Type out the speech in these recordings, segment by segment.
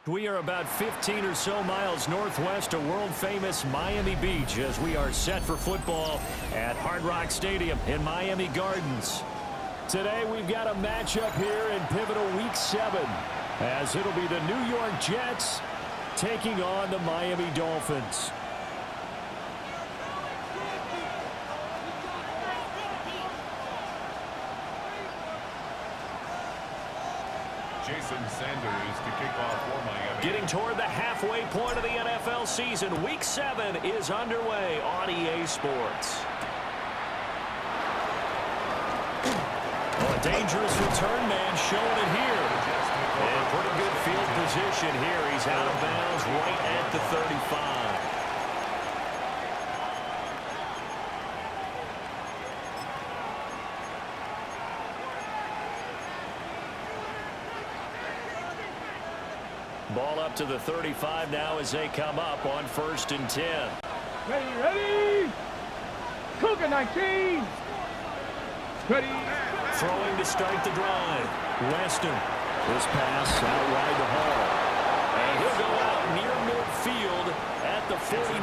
We are about 15 or so miles northwest of world-famous Miami Beach as we are set for football at Hard Rock Stadium in Miami Gardens. Today we've got a matchup here in pivotal Week 7 as it'll be the New York Jets taking on the Miami Dolphins. Jason Sanders to kick off for Miami. Getting toward the halfway point of the NFL season, Week 7 is underway on EA Sports. Oh, a dangerous return man showing it here. And pretty good field position here. He's out of bounds right at the 35. Ball up to the 35 now as they come up on 1st and 10. Ready? Cougar 19. Ready. Throwing to start the drive. Weston. This pass out wide to Hall. And he'll go out near midfield at the 49.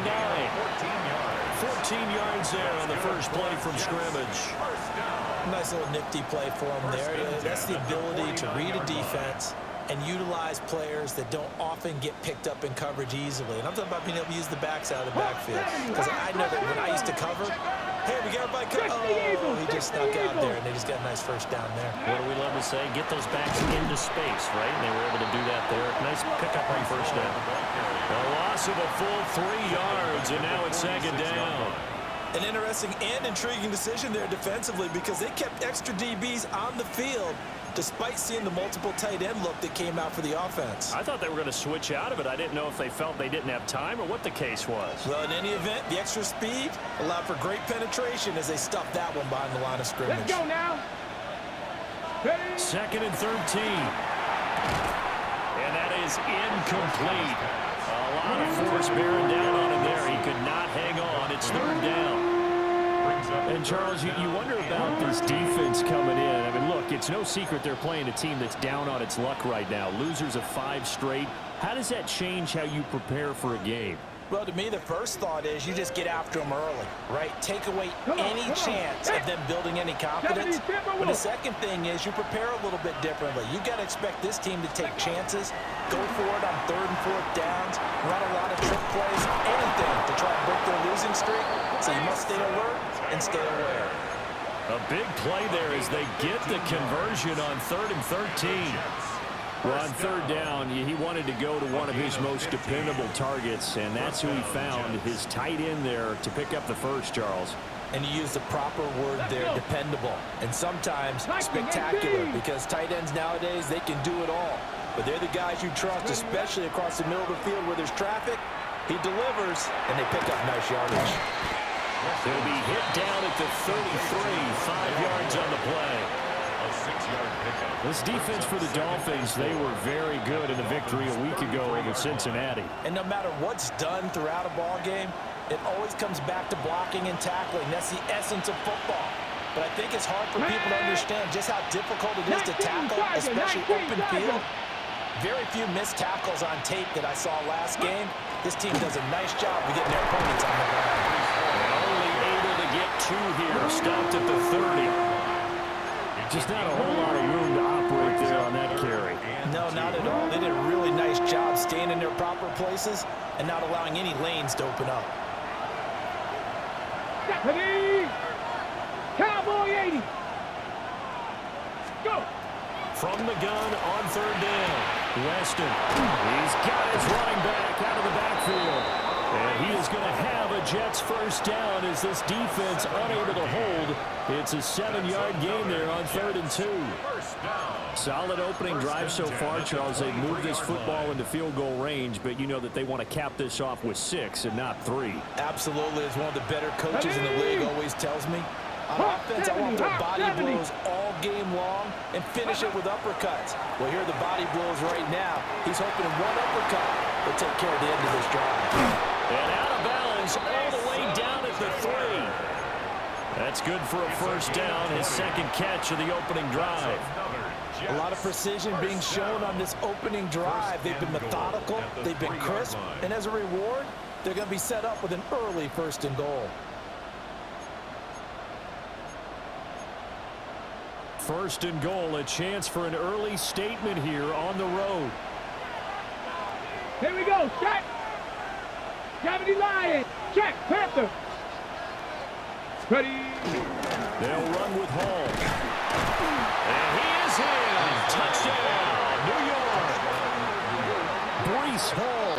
14 yards there on the first play from scrimmage. Nice little nifty play for him there. That's the ability to read a defense and utilize players that don't often get picked up in coverage easily. And I'm talking about being able to use the backs out of the backfield. Because I know that when I used to cover, hey, we got everybody covered. Oh, he just snuck out there, and they just got a nice first down there. What do we love to say? Get those backs into space, right? And they were able to do that there. Nice pickup on first down. A loss of a full 3 yards, and now it's 2nd down. An interesting and intriguing decision there defensively because they kept extra DBs on the field despite seeing the multiple tight end look that came out for the offense. I thought they were going to switch out of it. I didn't know if they felt they didn't have time or what the case was. Well, in any event, the extra speed allowed for great penetration as they stuffed that one behind the line of scrimmage. Let's go now. Ready? 2nd and 13. And that is incomplete. A lot of force bearing down on him there. He could not hang on. It's 3rd down. And, Charles, you wonder about this defense coming in. I mean, look, it's no secret they're playing a team that's down on its luck right now. Losers of 5 straight. How does that change how you prepare for a game? Well, to me, the first thought is you just get after them early, right? Take away any chance of them building any confidence. But the second thing is you prepare a little bit differently. You've got to expect this team to take chances, go for it on 3rd and 4th downs, run a lot of trick plays, anything to try and break their losing streak. So you must stay alert and stay aware. A big play there as they get the conversion on 3rd and 13. Well, on 3rd down, he wanted to go to one of his most dependable targets, and that's who he found, his tight end there to pick up the first, Charles. And you use the proper word there, dependable, and sometimes spectacular, because tight ends nowadays, they can do it all. But they're the guys you trust, especially across the middle of the field where there's traffic. He delivers, and they pick up nice yardage. They'll be hit down at the 33, 5 yards on the play. A 6-yard pickup. This defense for the Dolphins, they were very good in the victory a week ago over Cincinnati. And no matter what's done throughout a ball game, it always comes back to blocking and tackling. That's the essence of football. But I think it's hard for people to understand just how difficult it is to tackle, especially open field. Very few missed tackles on tape that I saw last game. This team does a nice job of getting their opponents on the ground. Only able to get 2 here, stopped at the 30. Just not a whole lot of room to operate there on that carry. No, not at all. They did a really nice job staying in their proper places and not allowing any lanes to open up. Ready? Cowboy 80. Go. From the gun on 3rd down. Weston. He's got his running back out of the backfield. And he is going to have a Jets first down as this defense unable to hold. It's a 7-yard gain there on 3rd and 2. Solid opening drive so far, Charles. They've moved this football into field goal range, but you know that they want to cap this off with 6 and not 3. Absolutely. As one of the better coaches in the league always tells me, on offense, I want to throw body blows all game long and finish it with uppercuts. Well, here are the body blows right now. He's hoping one uppercut will take care of the end of this drive. And out of bounds all the way down at the 3. That's good for a first down, his 2nd catch of the opening drive. A lot of precision being shown on this opening drive. They've been methodical, they've been crisp, and as a reward, they're going to be set up with an early 1st and goal. 1st and goal, a chance for an early statement here on the road. Here we go, check. 70 Lions, check, Panther. Ready. They'll run with Hall. And he is in. Touchdown, New York. Breece Hall,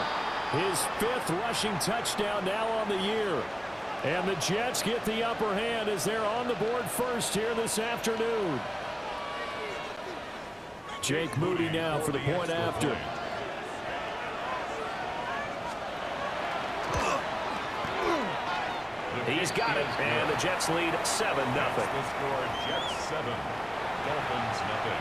his 5th rushing touchdown now on the year. And the Jets get the upper hand as they're on the board first here this afternoon. Jake Moody now for the point after. He's got it, and the Jets lead 7-0. The score, Jets 7, Dolphins 0.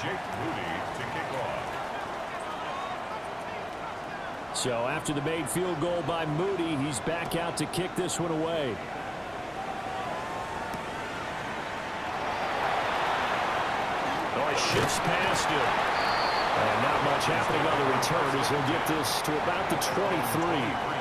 Jake Moody to kick off. So after the made field goal by Moody, he's back out to kick this one away. Oh, he shifts past him. And not much happening on the return as he'll get this to about the 23.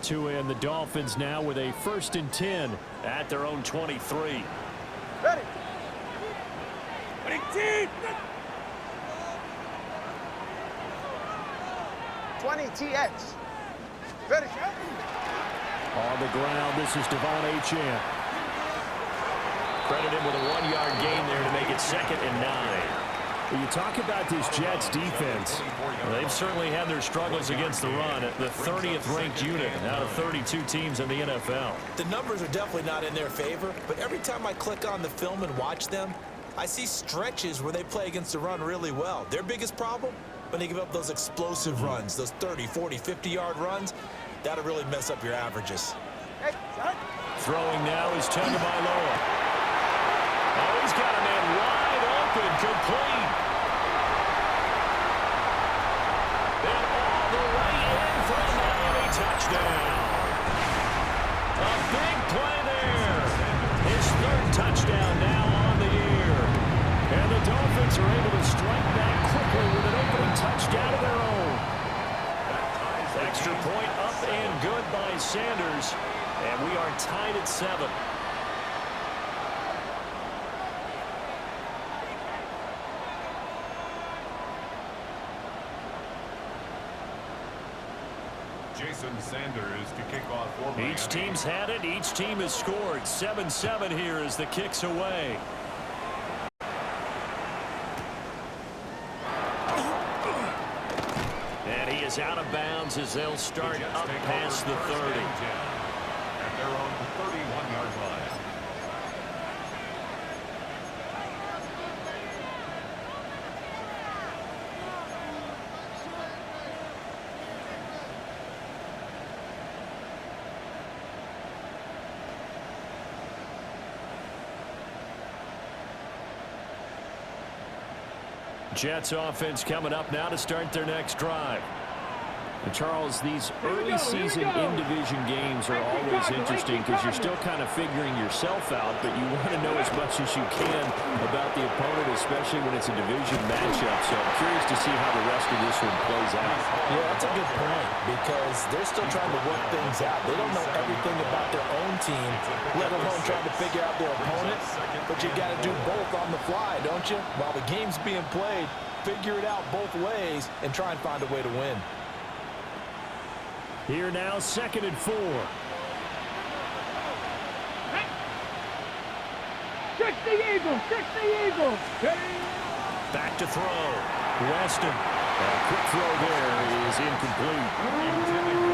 2 in, the Dolphins now with a 1st and 10 at their own 23. Ready. Ready, team. 20 TX. Ready. On the ground, this is Devon Achane. Credit him with a 1-yard gain there to make it 2nd and 9. Well, you talk about this Jets defense. Well, they've certainly had their struggles against the run. The 30th ranked unit out of 32 teams in the NFL. The numbers are definitely not in their favor, but every time I click on the film and watch them, I see stretches where they play against the run really well. Their biggest problem? When they give up those explosive runs, those 30, 40, 50-yard runs, that'll really mess up your averages. Hey, son. Throwing now is Tagovailoa. Oh, he's got a man wide open, complete. And all the way in for the Miami touchdown. A big play there. His 3rd touchdown now on the year. And the Dolphins are able to strike back quickly with an opening touchdown of their own. Extra point up and good by Sanders. And we are tied at 7. Jason Sanders to kick off for Miami. Each team's had it. Each team has scored. 7-7 here as the kick's away. And he is out of bounds as they'll start up past the 30. At their own 31-yard line. Jets offense coming up now to start their next drive. And Charles, these early season in-division games are always interesting because you're still kind of figuring yourself out, but you want to know as much as you can about the opponent, especially when it's a division matchup. So I'm curious to see how the rest of this one plays out. Yeah, that's a good point because they're still trying to work things out. They don't know everything about their own team, let alone trying to figure out their opponent. But you got to do both on the fly, don't you? While the game's being played, figure it out both ways and try and find a way to win. Here now, 2nd and 4. 60 Eagles, 60 Eagles. Back to throw. Weston. A quick throw there is incomplete.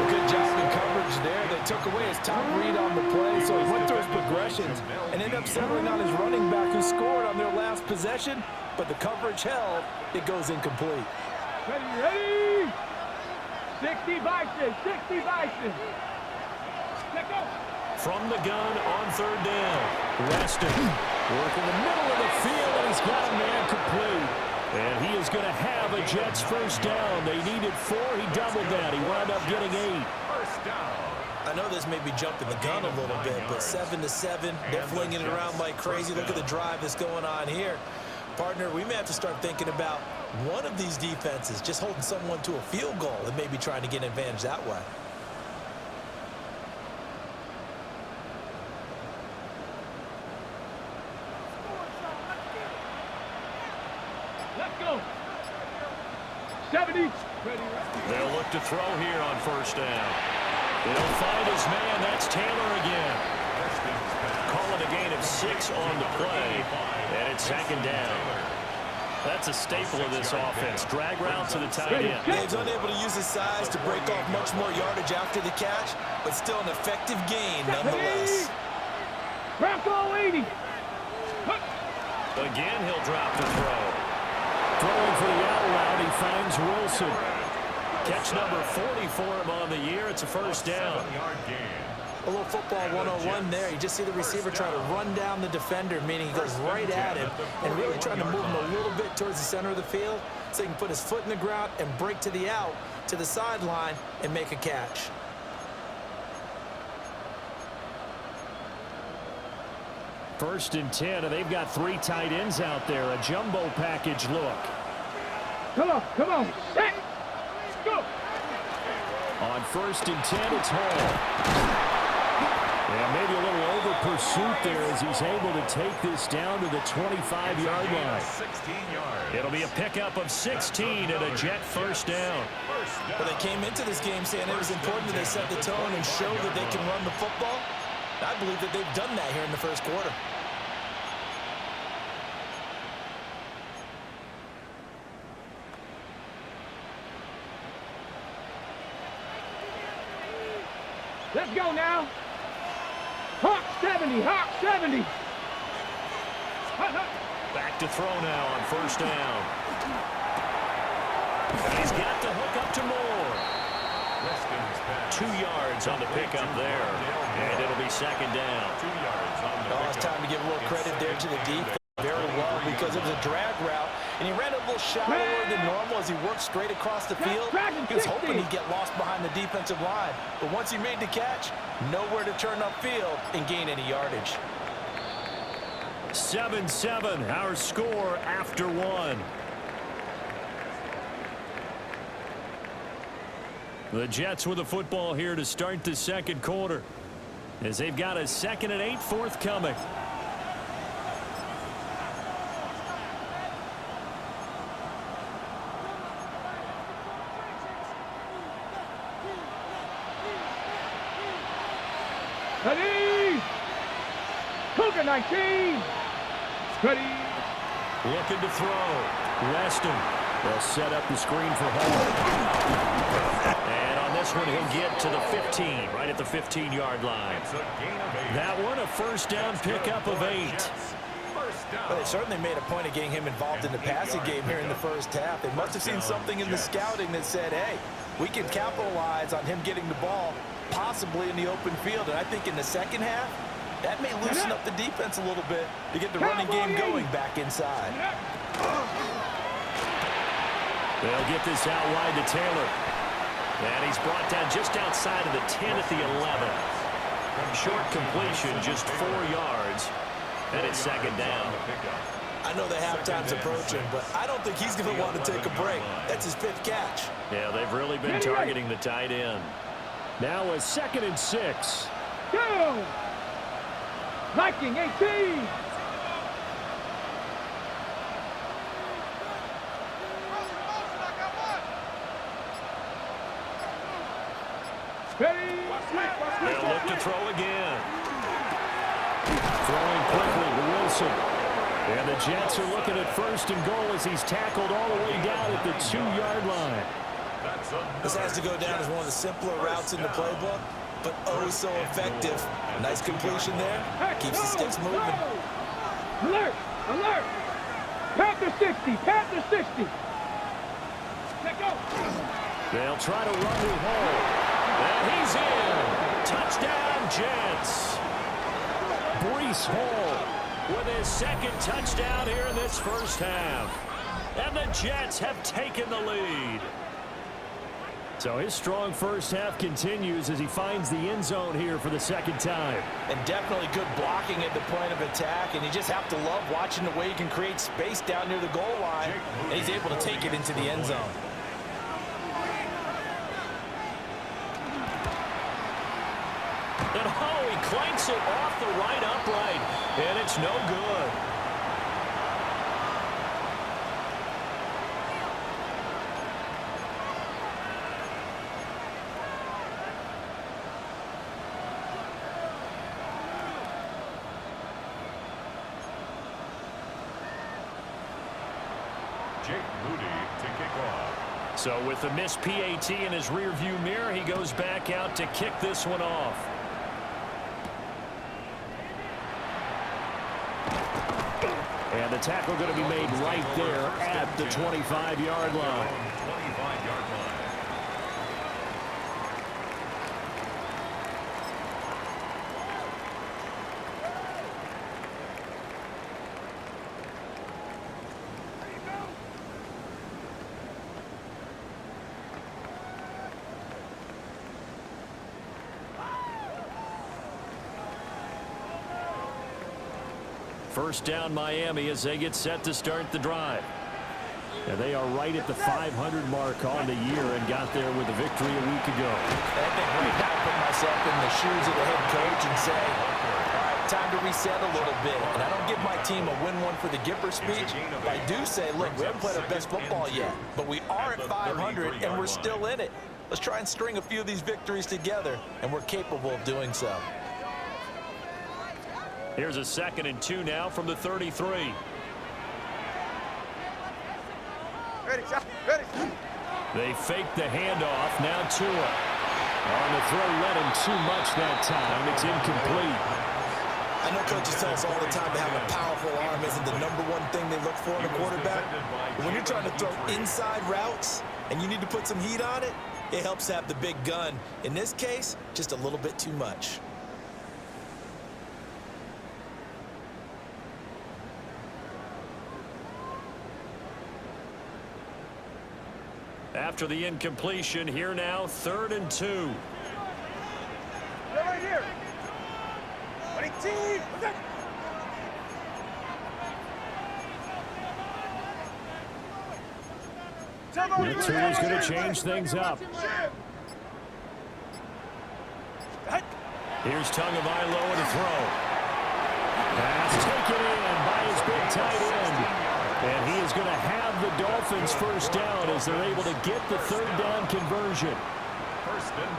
Good job in coverage there. They took away his top read on the play, so he went through his progressions and ended up settling on his running back who scored on their last possession, but the coverage held. It goes incomplete. Ready? 60 Bison, 60 Bison. Let go. From the gun on 3rd down. Weston working the middle of the field, and he's got a man complete. And he is going to have a Jets first down. They needed 4. He doubled that. He wound up getting 8. First down. I know this may be jumping the gun a little bit, but 7-7, they're flinging it around like crazy. Look at the drive that's going on here. Partner, we may have to start thinking about one of these defenses just holding someone to a field goal and maybe trying to get an advantage that way. Let's go. 70. They'll look to throw here on 1st down. They'll find his man. That's Taylor again. Call it a gain of 6 on the play, and it's 2nd down. That's a staple of this offense. Drag route to the tight end. He's unable to use his size to break off much more yardage after the catch, but still an effective gain nonetheless. Bronco 80. Again, he'll drop the throw. Throwing for the out route, he finds Wilson. Catch number 40 for him on the year. It's a first down. A little football 101 there. You just see the receiver trying to run down the defender, meaning he goes right at him and really trying to move him a little bit towards the center of the field so he can put his foot in the ground and break to the out, to the sideline, and make a catch. First and 10, and they've got 3 tight ends out there. A jumbo package look. Come on. Set. Go. On 1st and 10, it's Hall. Yeah, maybe a little over pursuit there as he's able to take this down to the 25-yard line. 16 yards. It'll be a pickup of 16 and a Jet first down. Well, they came into this game saying it was important that they set the tone and show that they can run the football. I believe that they've done that here in the first quarter. Let's go now. Hawk 70. Hawk 70. Back to throw now on 1st down. He's got the hook up to Moore. 2 yards on the pickup there. And it'll be 2nd down. 2 yards on the Oh, it's time to give a little credit there to the defense very well because it was a drag route, and he ran a little shallower than normal as he worked straight across the field. He was hoping he'd get lost behind the defensive line, but once he made the catch, nowhere to turn upfield and gain any yardage. 7-7, our score after 1. The Jets with the football here to start the second quarter as they've got a 2nd and 8 forthcoming. Ready. Cougar 19. Ready. Looking to throw. Weston. They'll set up the screen for Hall. And on this one, he'll get to the 15, right at the 15-yard line. That one, a first down pickup of 8. Well, they certainly made a point of getting him involved in the passing game here in the first half. They must have seen something in the scouting that said, hey, we can capitalize on him getting the ball possibly in the open field. And I think in the second half, that may loosen up the defense a little bit to get the running game going back inside. They'll get this out wide to Taylor. And he's brought down just outside of the 10 at the 11. Short completion, just 4 yards. And it's 2nd down. I know the halftime's approaching, but I don't think he's going to want to take a break. That's his 5th catch. Yeah, they've really been targeting the tight end. Now a 2nd and 6. Go. Viking 18. Ready? They'll look to throw again. Throwing quickly to Wilson. And the Jets are looking at 1st and goal as he's tackled all the way down at the 2-yard line. This has to go down as one of the simpler routes in the playbook, but oh so effective. Nice completion there. Keeps the sticks moving. Alert! Alert! Panther 60! Panther 60! Let go! They'll try to run with Hall. And he's in. Touchdown, Jets. Breece Hall with his 2nd touchdown here in this first half. And the Jets have taken the lead. So his strong first half continues as he finds the end zone here for the 2nd time. And definitely good blocking at the point of attack, and you just have to love watching the way he can create space down near the goal line, and he's able to take it into the end zone. And oh, he clanks it off the right upright, and it's no good. So with the missed PAT in his rearview mirror, he goes back out to kick this one off. And the tackle going to be made right there at the 25-yard line. First down Miami as they get set to start the drive. And they are right at the 500 mark on the year and got there with a victory a week ago. I think right now I put myself in the shoes of the head coach and say, all right, time to reset a little bit. And I don't give my team a win one for the Gipper speech. But I do say, look, we haven't played our best football yet. But we are at 500 and we're still in it. Let's try and string a few of these victories together, and we're capable of doing so. Here's a 2nd and 2 now from the 33. Ready, ready. They fake the handoff. Now Tua. On the throw, led him too much that time. It's incomplete. I know coaches tell us all the time to have a powerful arm isn't the #1 thing they look for in a quarterback. But when you're trying to throw inside routes and you need to put some heat on it, it helps to have the big gun. In this case, just a little bit too much. After the incompletion, here now, 3rd and 2. They're right here. Ready, team. Tua's going to change things up. Here's Tagovailoa to throw. Pass taken in by his big tight end. And he is going to have the Dolphins first down as they're able to get the 3rd down conversion.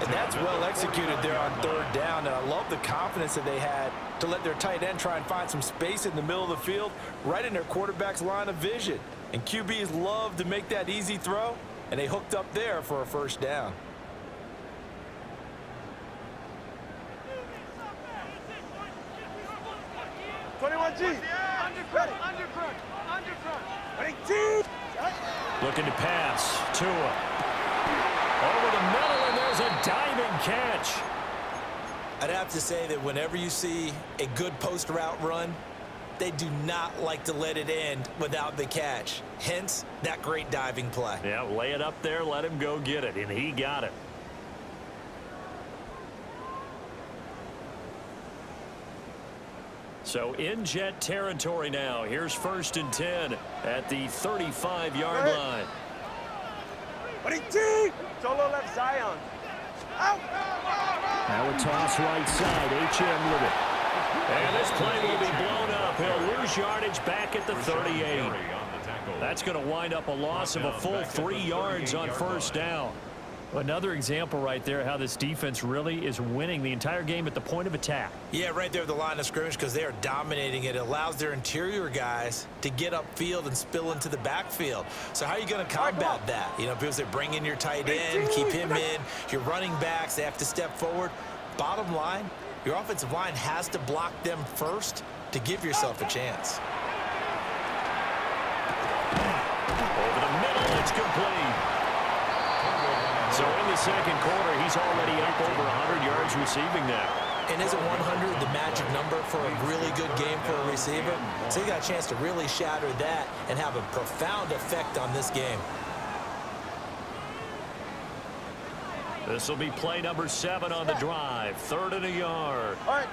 And that's well executed there on 3rd down. And I love the confidence that they had to let their tight end try and find some space in the middle of the field, right in their quarterback's line of vision. And QBs love to make that easy throw, and they hooked up there for a first down. Looking to pass. Tua. Over the middle, and there's a diving catch. I'd have to say that whenever you see a good post route run, they do not like to let it end without the catch. Hence, that great diving play. Yeah, lay it up there, let him go get it, and he got it. So in Jet territory now. Here's 1st and 10 at the 35-yard line. Solo left Zion. Out. Now a toss right side. HM with it. And this play will be blown up. He'll lose yardage back at the 38. That's going to wind up a loss of a full 3 yards on 1st down. Another example right there how this defense really is winning the entire game at the point of attack. Yeah, right there at the line of scrimmage because they are dominating it. It allows their interior guys to get upfield and spill into the backfield. So how are you going to combat that? You know, people say bring in your tight end, keep him in. Your running backs, they have to step forward. Bottom line, your offensive line has to block them first to give yourself a chance. Over the middle, it's complete. So in the second quarter, he's already up over 100 yards receiving now. And isn't 100 the magic number for a really good game for a receiver? So he got a chance to really shatter that and have a profound effect on this game. This will be play number 7 on the drive. 3rd and a yard. All right.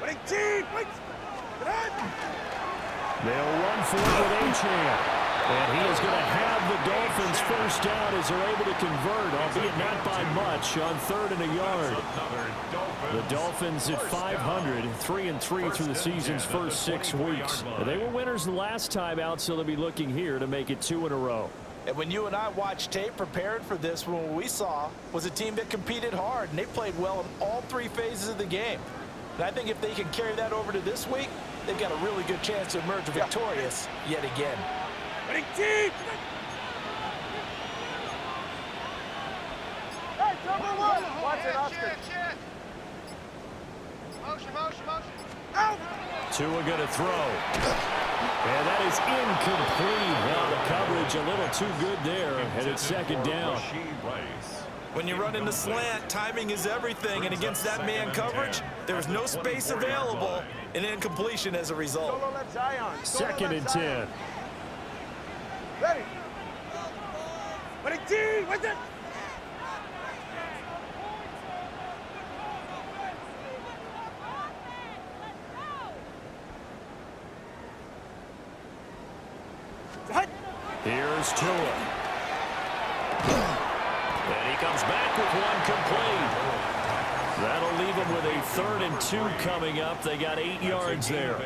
18. Wait. Get on. They'll run for it with A-Chan. And he is going to have the Dolphins first down as they're able to convert, albeit not by much, on 3rd and a yard. The Dolphins at 500, 3-3 through the season's first 6 weeks. They were winners the last time out, so they'll be looking here to make it 2 in a row. And when you and I watched tape prepared for this, what we saw was a team that competed hard, and they played well in all 3 phases of the game. And I think if they can carry that over to this week, they've got a really good chance to emerge victorious yet again. 18. Hey, number 1. Watch it, Oscar. Motion. Out. Tua going to throw. And that is incomplete. Now the coverage a little too good there, and it's 2nd down. When you run in the slant, timing is everything, and against that man coverage, there is no space available, and incompletion as a result. Solo left Zion. 2nd and 10. Ready. 18. What's it? Here's Tua. And he comes back with one complete. That'll leave him with a 3rd and 2 coming up. They got 8 yards there.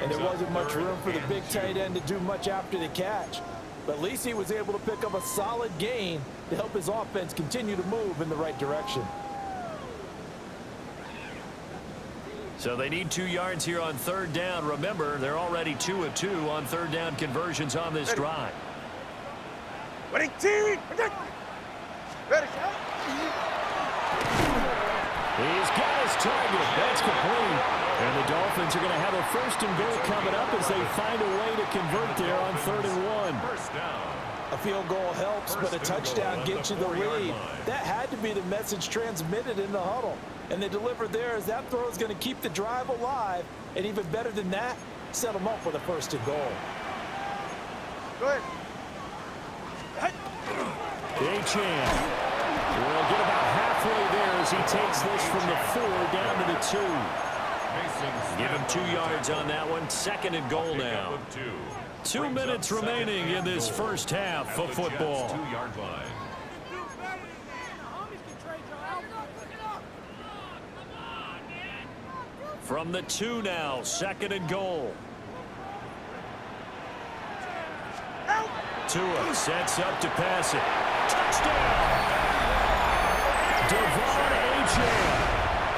And there wasn't much room for the big tight end to do much after the catch. But at least he was able to pick up a solid gain to help his offense continue to move in the right direction. So they need 2 yards here on 3rd down. Remember, they're already 2 of 2 on 3rd down conversions on this drive. 18. Ready. He's got his target. That's complete. And the Dolphins are going to have a 1st and goal coming up as they find a way to convert there on 3rd and 1. First down. A field goal helps, but a touchdown gets you the lead. That had to be the message transmitted in the huddle. And they delivered there as that throw is going to keep the drive alive. And even better than that, set them up with a 1st and goal. Good. A-Chan will get about halfway there as he takes this from the 4 down to the 2. Give him 2 yards on that one. 2nd and goal now. 2 minutes remaining in this first half of football. 2-yard line. From the 2 now, 2nd and goal. Tua sets up to pass it. Touchdown! Devon A-Chan.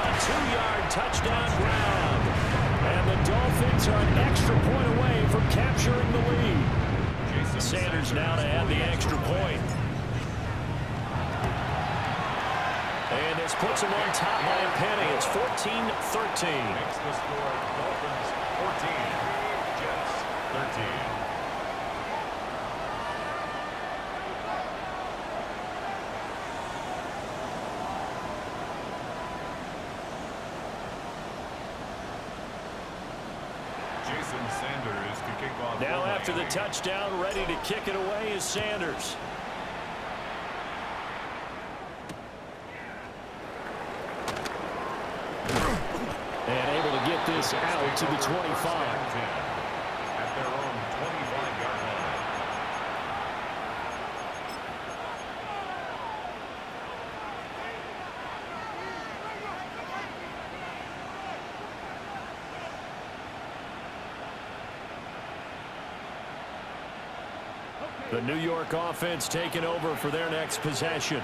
A 2-yard touchdown ground. And the Dolphins are an extra point away from capturing the lead. Sanders now to add the extra point. And this puts them on top by a penny. It's 14-13. Makes the score Dolphins 14, Jets 13. Sanders to kick off. Now after the touchdown, ready to kick it away is Sanders. And able to get this out to the 25. At their own 25-yard line. The New York offense taking over for their next possession.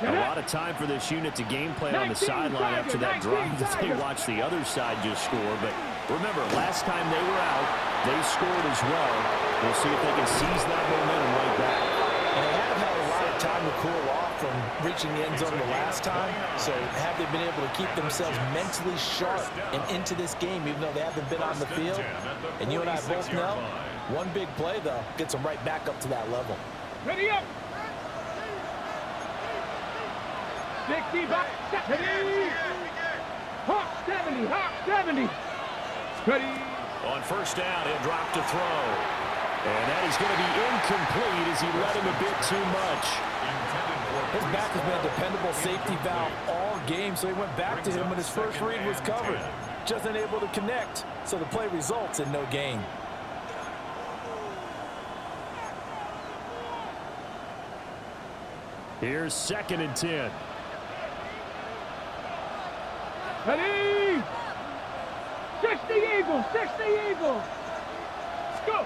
A lot of time for this unit to game plan on the sideline after that drive that they watched the other side just score. But remember, last time they were out, they scored as well. We'll see if they can seize that momentum right back. And they have had a lot of time to cool off from reaching the end zone the last time. So have they been able to keep themselves mentally sharp and into this game, even though they haven't been on the field? And you and I both know, one big play, though, gets them right back up to that level. Ready up. 60 back. Ready. Hawk 70. Hawk 70. Ready. On first down, he'll drop to throw. And that is going to be incomplete as he led him a bit too much. His back has been a dependable safety valve all game, so he went back to him when his first read was covered. Just unable to connect, so the play results in no gain. Here's 2nd and 10. Ready. 60 Eagles. 60 Eagles. Let's go.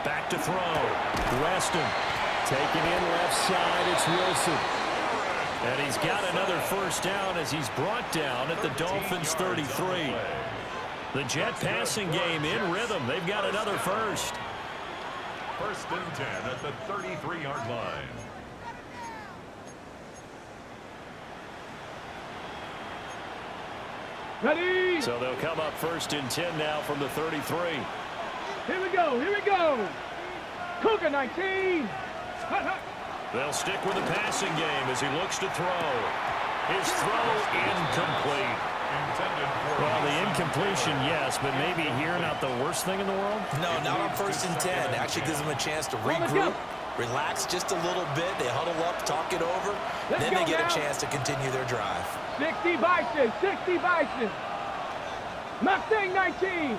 Back to throw. Weston taking in left side. It's Wilson. And he's got another first down as he's brought down at the Dolphins' 33. The Jet passing game in rhythm. They've got another first. 1st and 10 at the 33-yard line. Ready. So they'll come up 1st and 10 now from the 33. Here we go. Here we go. Cougar 19. Hut, hut. They'll stick with the passing game as he looks to throw. His throw incomplete. Well, the incompletion, yes, but maybe here not the worst thing in the world? No, not on 1st and 10. Actually gives them a chance to regroup, relax just a little bit. They huddle up, talk it over. Then they get a chance to continue their drive. 60 Bison. 60 Bison. Mustang 19.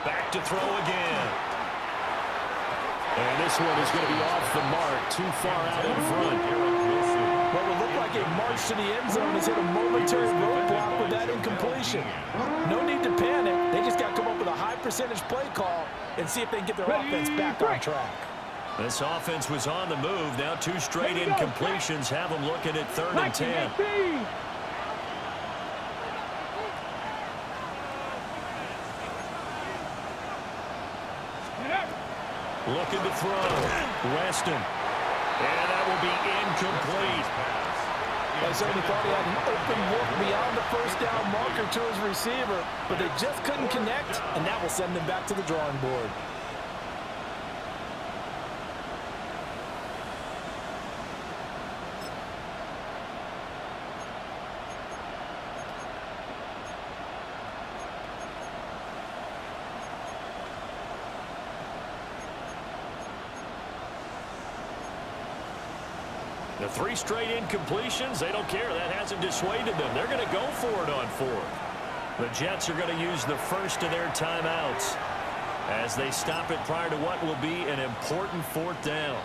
Back to throw again. And this one is going to be off the mark, too far out in front. What would look like a march to the end zone has hit a momentary roadblock with that incompletion. No need to panic. They just got to come up with a high percentage play call and see if they can get their offense back on track. This offense was on the move. Now 2 straight incompletions have them looking at 3rd and 10. Looking to throw. Weston. And that will be incomplete. I certainly thought he had an open look beyond the first down marker to his receiver, but they just couldn't connect, and that will send them back to the drawing board. The 3 straight incompletions, they don't care. That hasn't dissuaded them. They're going to go for it on 4th. The Jets are going to use the first of their timeouts as they stop it prior to what will be an important 4th down.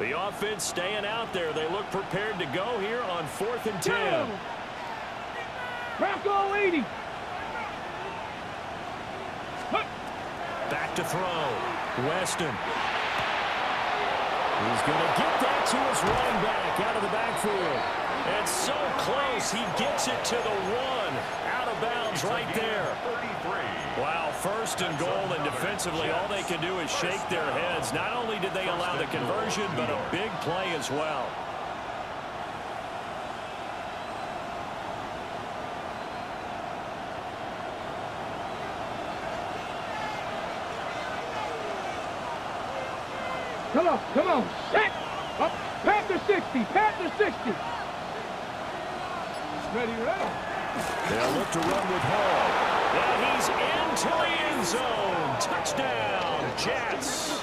The offense staying out there. They look prepared to go here on 4th and 10. Bronco 80. Back to throw. Weston. He's going to get that to his running back out of the backfield. And so close, he gets it to the 1. Out of bounds right there. Wow, 1st and goal, and defensively all they can do is shake their heads. Not only did they allow the conversion, but a big play as well. Come on, set, up, Panther 60, Panther 60. Ready. They'll look to run with Hall. And he's into the end zone. Touchdown, Jets.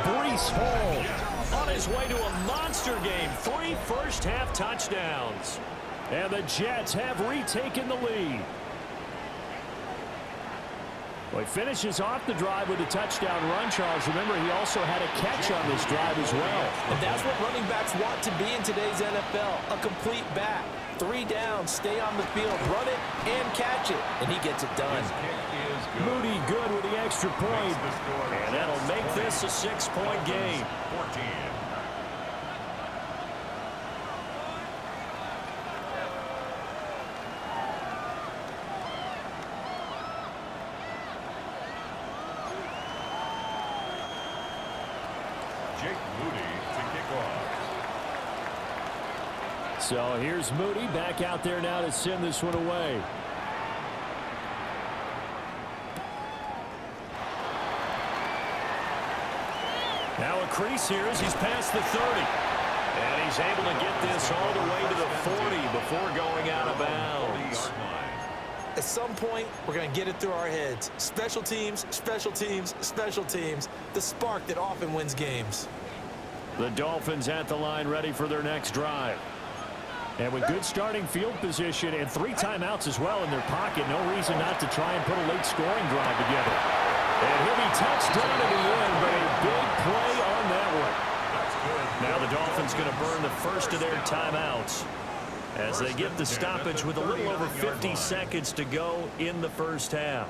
Breece Hall on his way to a monster game. 3 first-half touchdowns. And the Jets have retaken the lead. Well, he finishes off the drive with a touchdown run, Charles. Remember, he also had a catch on this drive as well. And that's what running backs want to be in today's NFL, a complete back. 3 downs, stay on the field, run it, and catch it. And he gets it done. Moody good with the extra point. And that'll make this a 6-point game. 14. So here's Moody back out there now to send this one away. Now a crease here as he's past the 30. And he's able to get this all the way to the 40 before going out of bounds. At some point, we're going to get it through our heads. Special teams, special teams, special teams. The spark that often wins games. The Dolphins at the line ready for their next drive. And with good starting field position and 3 timeouts as well in their pocket, no reason not to try and put a late scoring drive together. And he'll be touchdown in the end, but a big play on that one. Now the Dolphins going to burn the first of their timeouts as they get the stoppage with a little over 50 seconds to go in the first half.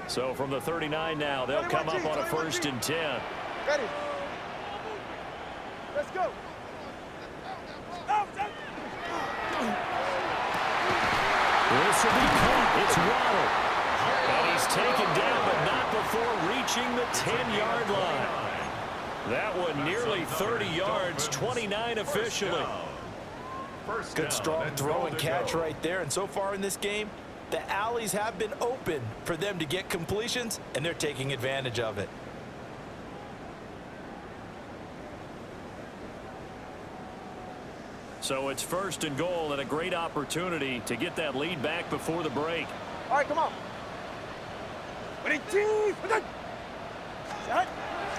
So from the 39 now, they'll come up on a 1st and 10. Ready. Let's go. This will be caught. It's Waddle. And he's taken down, but not before reaching the 10-yard line. That one nearly 30 yards, 29 officially. Good strong throw and catch right there. And so far in this game, the alleys have been open for them to get completions, and they're taking advantage of it. So it's 1st and goal and a great opportunity to get that lead back before the break. All right, come on. Ready, team. Set.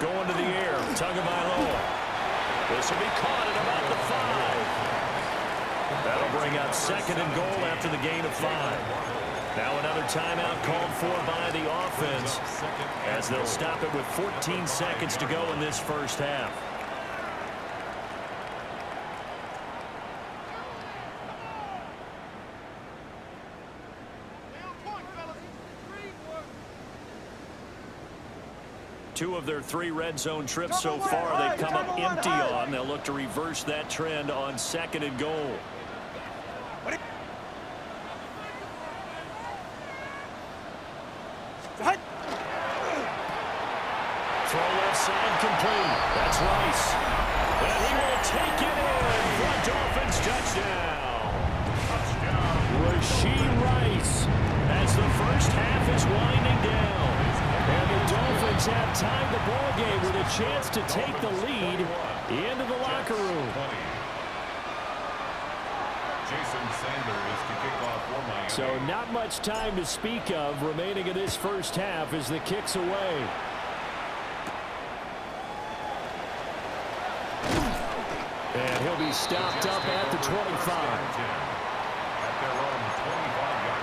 Going to the air, Tagovailoa. This will be caught at about the 5. That'll bring up 2nd and goal after the gain of 5. Now another timeout called for by the offense as they'll stop it with 14 seconds to go in this first half. Two of their 3 red zone trips so far they've come up empty on. They'll look to reverse that trend on 2nd and goal. Throw left side complete. That's Rice. And he will take it in for a Dolphins touchdown. Rashee Rice as the first half is winding down. And the Dolphins have tied the ball game with a chance to take the lead into the locker room. So not much time to speak of remaining in this first half as the kick's away. And he'll be stopped up at the 25. At their own 25-yard line.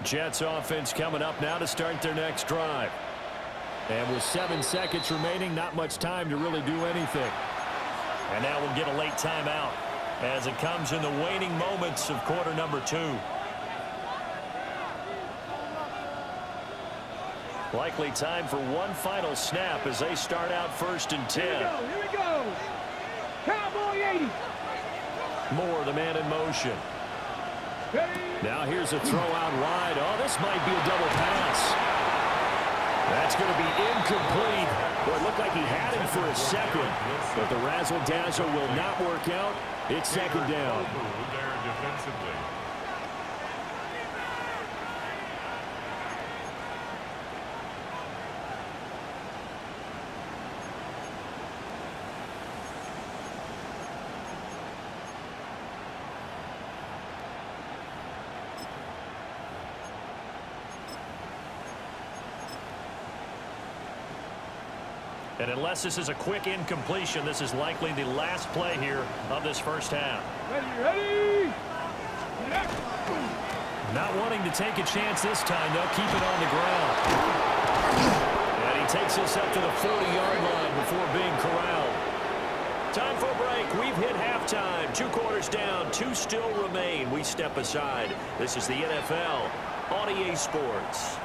Jets offense coming up now to start their next drive. And with 7 seconds remaining, not much time to really do anything. And now we'll get a late timeout as it comes in the waning moments of quarter number 2. Likely time for one final snap as they start out 1st and 10. Here we go. Cowboy 80. Moore, the man in motion. Ready. Now here's a throw out wide. Oh, this might be a double pass. That's going to be incomplete. Well, it looked like he had him for a second, but the razzle-dazzle will not work out. It's second down. There defensively. And unless this is a quick incompletion, this is likely the last play here of this first half. Ready. Not wanting to take a chance this time, they'll keep it on the ground. And he takes this up to the 40-yard line before being corralled. Time for a break. We've hit halftime. 2 quarters down, 2 still remain. We step aside. This is the NFL on EA Sports.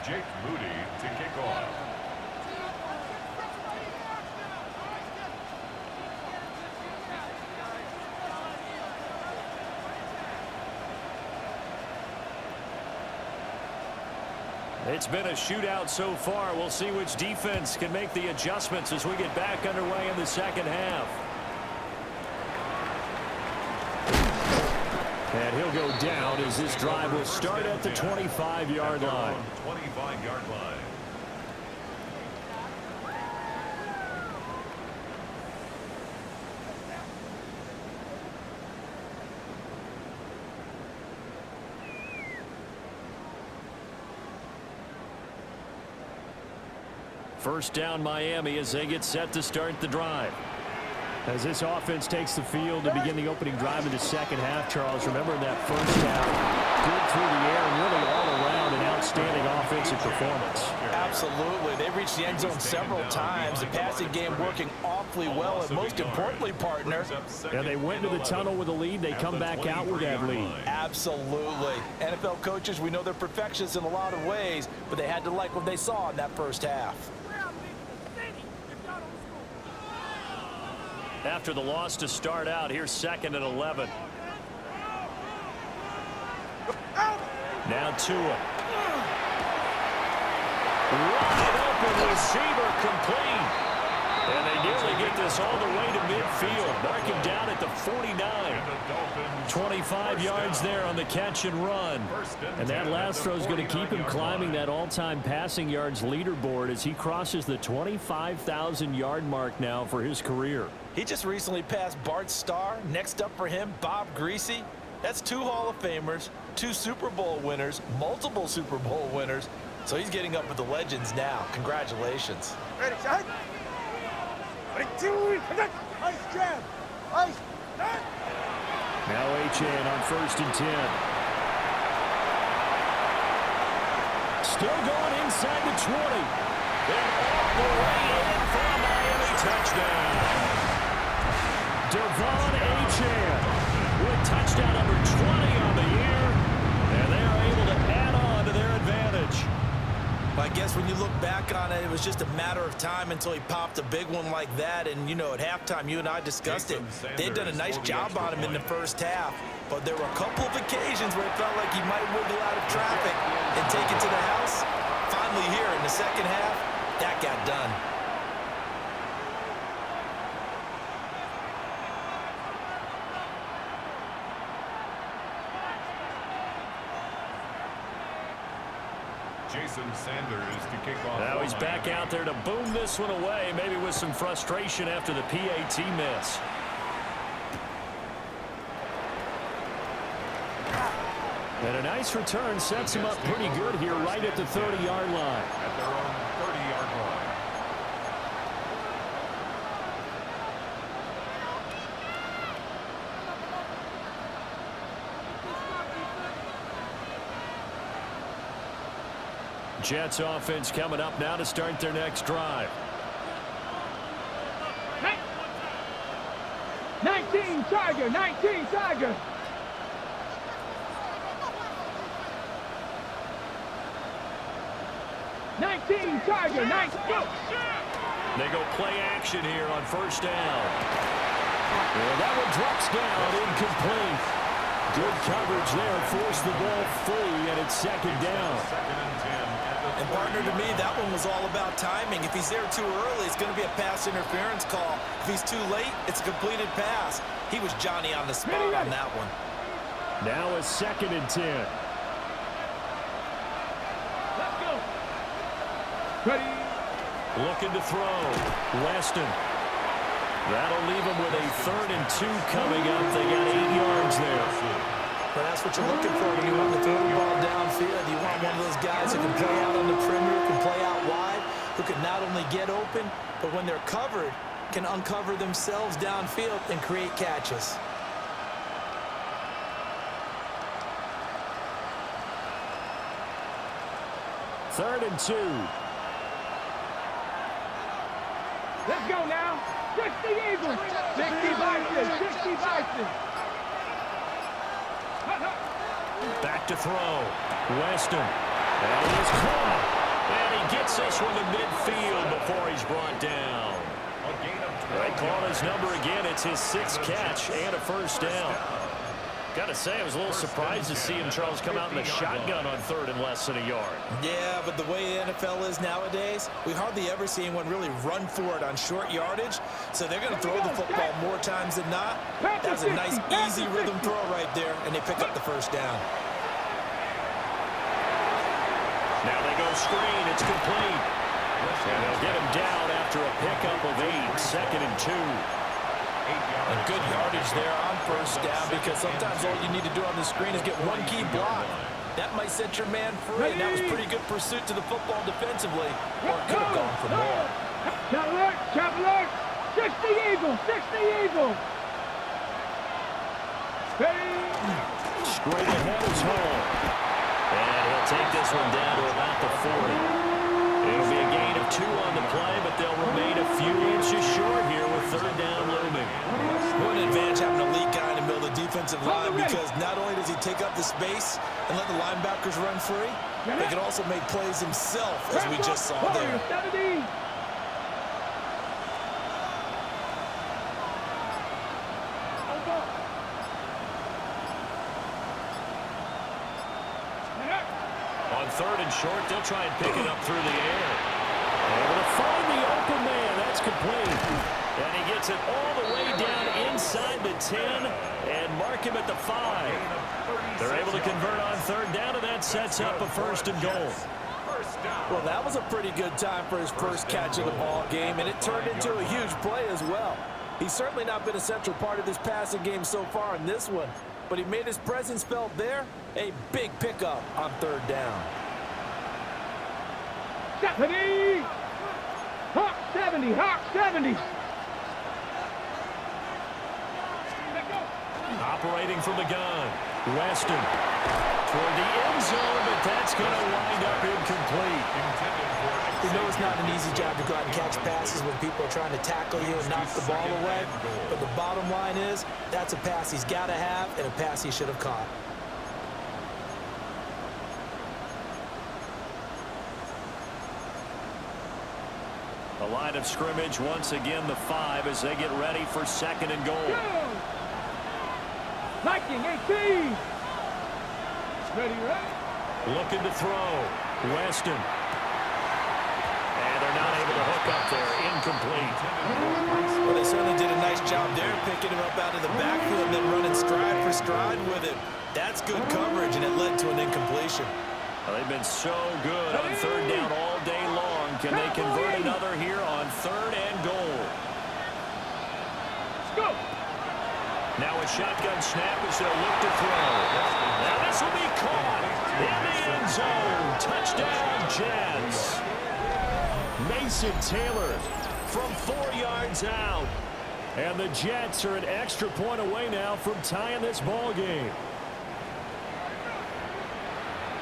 Jake Moody to kick off. It's been a shootout so far. We'll see which defense can make the adjustments as we get back underway in the second half. And he'll go down as this drive will start at the 25-yard line. 25-yard line. First down Miami as they get set to start the drive. As this offense takes the field to begin the opening drive of the second half, Charles, remember in that first half, good through the air and really all around an outstanding offensive performance. Absolutely. They reached the end zone several times. The passing game working awfully well, and most importantly, partner. And they went into the tunnel with a lead. They come back out with that lead. Absolutely. NFL coaches, we know they're perfectionists in a lot of ways, but they had to like what they saw in that first half. After the loss to start out, here's 2nd and 11. Now Tua. Wide open receiver complete. And they nearly get this all the way to midfield. Mark him down at the 49. 25 yards there on the catch and run. And that last throw is going to keep him climbing that all-time passing yards leaderboard as he crosses the 25,000-yard mark now for his career. He just recently passed Bart Starr. Next up for him, Bob Greasy. That's 2 Hall of Famers, 2 Super Bowl winners, multiple Super Bowl winners. So he's getting up with the legends now. Congratulations. Ready, set. Ready, 2, ice jam. Ice. Now Achane on 1st and 10. Still going inside the 20. And all the way in for a Miami touchdown. Devon Achane with touchdown number 20 on the year. And they are able to add on to their advantage. I guess when you look back on it, it was just a matter of time until he popped a big one like that. And, you know, at halftime, you and I discussed it. They'd done a nice job on him in the first half. But there were a couple of occasions where it felt like he might wiggle out of traffic and take it to the house. Finally here in the second half, that got done. Jason Sanders to kick off. Now he's back out there to boom this one away, maybe with some frustration after the PAT miss. And a nice return sets him up pretty good here right at the 30-yard line. At their own 30-yard line. Jets offense coming up now to start their next drive. 19 Tiger, 19 Tiger. 19, Tiger, 19. Go. They go play action here on first down. Well, that one drops down, incomplete. Good coverage there, forced the ball free, and it's second down. And partner, to me, that one was all about timing. If he's there too early, it's going to be a pass interference call. If he's too late, it's a completed pass. He was Johnny on the spot on that one. Now a 2nd and 10. Let's go. Ready. Looking to throw. Weston. That'll leave him with a 3rd and 2 coming up. They got 8 yards there. But that's what you're looking for when you want to throw the ball downfield. You want one of those guys who can play out on the perimeter, can play out wide, who can not only get open, but when they're covered, can uncover themselves downfield and create catches. Third and 2. Let's go now. 60 Eagles. 60 Bison. 60 Bison. Back to throw. Weston. And he is caught. And he gets this one to midfield before he's brought down. They call his number again. It's his 6th catch and a first down. Got to say, I was a little surprised to see him, Charles, come out in the shotgun on 3rd and less than a yard. Yeah, but the way the NFL is nowadays, we hardly ever see anyone really run for it on short yardage. So they're going to throw the football more times than not. That was a nice, easy rhythm throw right there, and they pick up the first down. Now they go screen. It's complete. And they'll get him down after a pickup of 8. 2nd and 2. And good yardage there on first down, because sometimes all you need to do on the screen is get one key block. That might set your man free, and that was pretty good pursuit to the football defensively, or it could have gone for more. Chop alert. 60 Eagles. 60 Eagles. Straight ahead is home. And he'll take this one down to about the 40. It'll be a gain of 2 on the play, but they'll remain a few inches short here with 3rd down looming. What an advantage having a lead guy in the middle of the defensive line, because not only does he take up the space and let the linebackers run free, he can also make plays himself, as we just saw there. On 3rd and short, they'll try and pick it up through the air. Able to find the open man. That's complete. And he gets it all the way down inside the 10 and mark him at the 5. They're able to convert on 3rd down, and that sets up a 1st and goal. Well, that was a pretty good time for his first catch of the ball game, and it turned into a huge play as well. He's certainly not been a central part of this passing game so far in this one, but he made his presence felt there. A big pickup on 3rd down. 70. Hawk 70. Hawk 70. Operating from the gun. Weston toward the end zone, but that's going to wind up incomplete. You know it's not an easy job to go out and catch passes when people are trying to tackle you and knock the ball away. But the bottom line is, that's a pass he's got to have and a pass he should have caught. The line of scrimmage, once again, the 5 as they get ready for 2nd and goal. Viking 18. Ready. Looking to throw. Weston. And they're not able to hook up there. Incomplete. Well, they certainly did a nice job there, picking him up out of the backfield and then running stride for stride with it. That's good coverage, and it led to an incompletion. Well, they've been so good on 3rd down all day long. Can they convert another here on 3rd and goal? Go. Now a shotgun snap as they'll look to throw. Now this will be caught in the end zone. Touchdown, Jets. Mason Taylor from 4 yards out. And the Jets are an extra point away now from tying this ball game.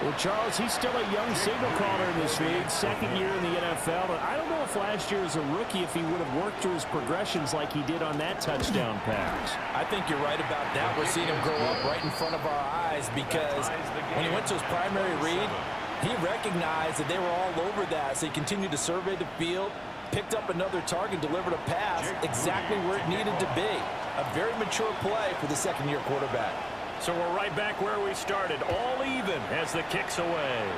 Well, Charles, he's still a young signal caller in this league, 2nd year in the NFL. But I don't know if last year as a rookie, if he would have worked through his progressions like he did on that touchdown pass. I think you're right about that. We're seeing him grow up right in front of our eyes, because when he went to his primary read, He recognized that they were all over that, so he continued to survey the field, picked up another target, delivered a pass exactly where it needed to be. A very mature play for the second-year quarterback. So we're right back where we started, all even as the kick's away.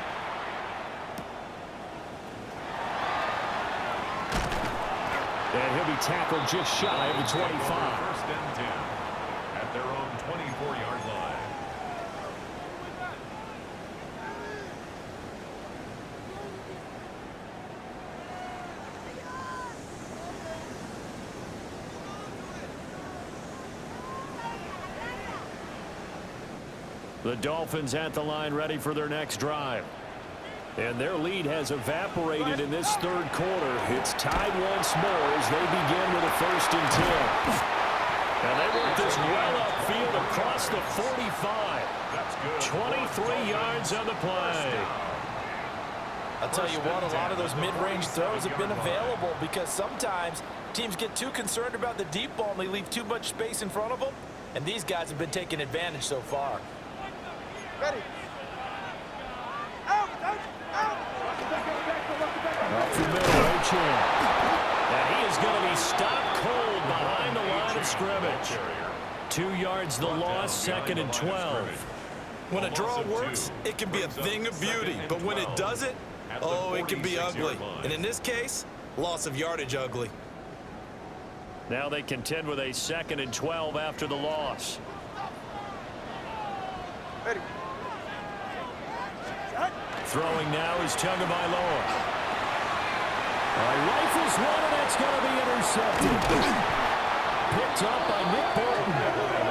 And he'll be tackled just shy of the 25. First and 10 at their own 24-yard line. The Dolphins at the line ready for their next drive. And their lead has evaporated in this third quarter. It's tied once more as they begin with a 1st and 10. And they work this well upfield across the 45. That's good. 23 yards on the play. I'll tell you what, a lot of those mid-range throws have been available because sometimes teams get too concerned about the deep ball and they leave too much space in front of them. And these guys have been taking advantage so far. Ready. Out, out, out. Up the middle, Ochin. And he is going to be stopped cold behind the line of scrimmage. 2 yards the loss, 2nd and 12. When a draw works, it can be a thing of beauty. But when it doesn't, oh, it can be ugly. And in this case, loss of yardage ugly. Now they contend with a 2nd and 12 after the loss. Ready. Throwing now is Tagovailoa. Rifles one, and that's going to be intercepted. Picked up by Nick Bolton.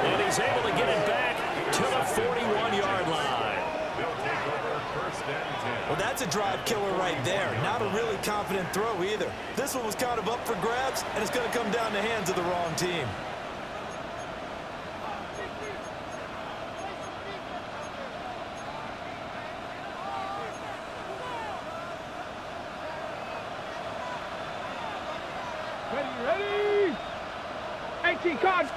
And he's able to get it back to the 41-yard line. They'll take over 1st and 10. Well, that's a drive killer right there. Not a really confident throw either. This one was kind of up for grabs, and it's going to come down the hands of the wrong team. Ready. 18 card.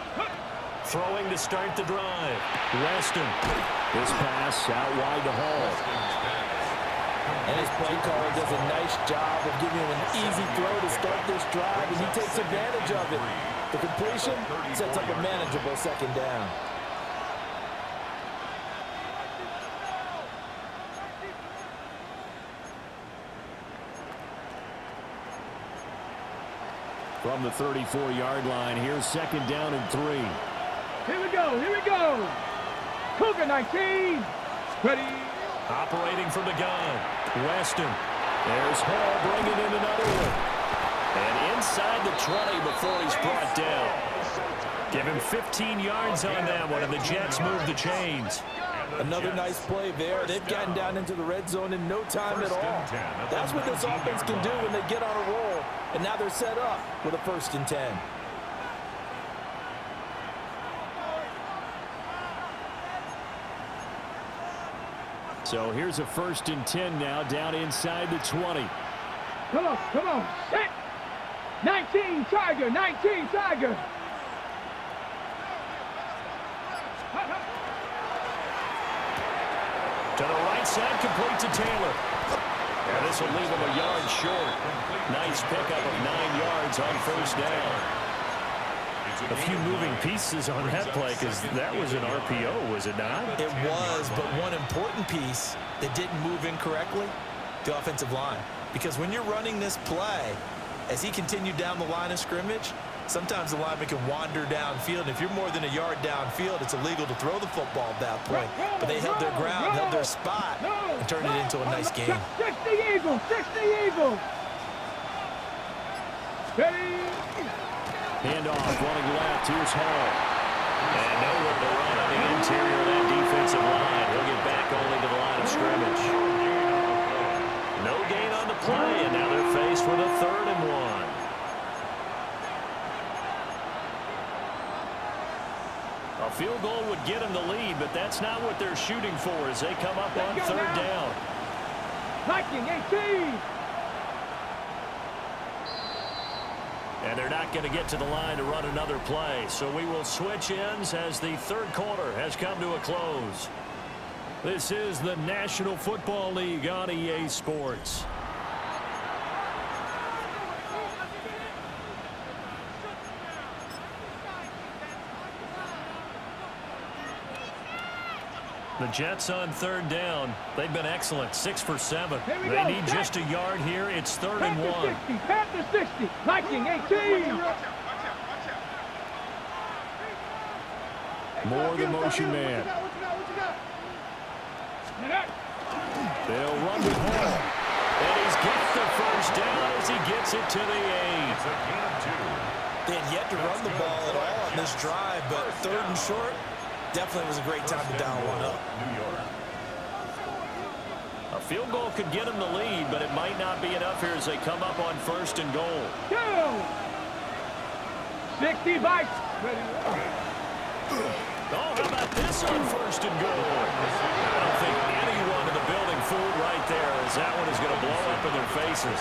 Throwing to start the drive. Weston. This pass out wide to Hall. And his play caller does a nice job of giving him an easy throw to start this drive, and he takes advantage of it. The completion sets up a manageable 2nd down. From the 34-yard line, here's 2nd down and 3. Here we go. Here we go. Cougar 19. Ready. Operating from the gun. Weston. There's Hall bringing in another one. And inside the 20 before he's brought down. Give him 15 yards on that one, and the Jets move the chains. Another nice play there. They've gotten down into the red zone in no time at all. That's what this offense can do when they get on a roll. And now they're set up with a 1st and 10. So here's a 1st and 10 now, down inside the 20. Come on. Come on. Set. 19 Tiger. 19 Tiger. To the right side, complete to Taylor. And this will leave him a yard short. Nice pickup of 9 yards on 1st down. A few moving pieces on that play because that was an RPO, was it not? It was, but one important piece that didn't move incorrectly, the offensive line. Because when you're running this play, as he continued down the line of scrimmage, sometimes the lineman can wander downfield. And if you're more than a yard downfield, it's illegal to throw the football at that point. But they held their ground, held their spot, and turned it into a nice game. 60 Eagles. 60 Eagles. Ready. Handoff running left. Here's Hall. And nowhere to run on the interior of that defensive line. He'll get back only to the line of scrimmage. No gain on the play, and now they're faced with a 3rd and 1. A field goal would get them the lead, but that's not what they're shooting for as they come up on 3rd down. Viking 18. And they're not going to get to the line to run another play. So we will switch ends as the 3rd quarter has come to a close. This is the National Football League on EA Sports. The Jets on third down. They've been excellent, 6 for 7. They need just a yard here. It's 3rd and 1. Panther 60, Viking 18. More the motion man. They'll run with him. And he's got the first down as he gets it to the 8. They had yet to run the ball at all on this drive, but 3rd and short, definitely was a great time to down one up. A field goal could get them the lead, but it might not be enough here as they come up on 1st and goal. 60 Vikes. Oh, how about this on 1st and goal? I don't think anyone in the building fooled right there, as that one is going to blow up in their faces.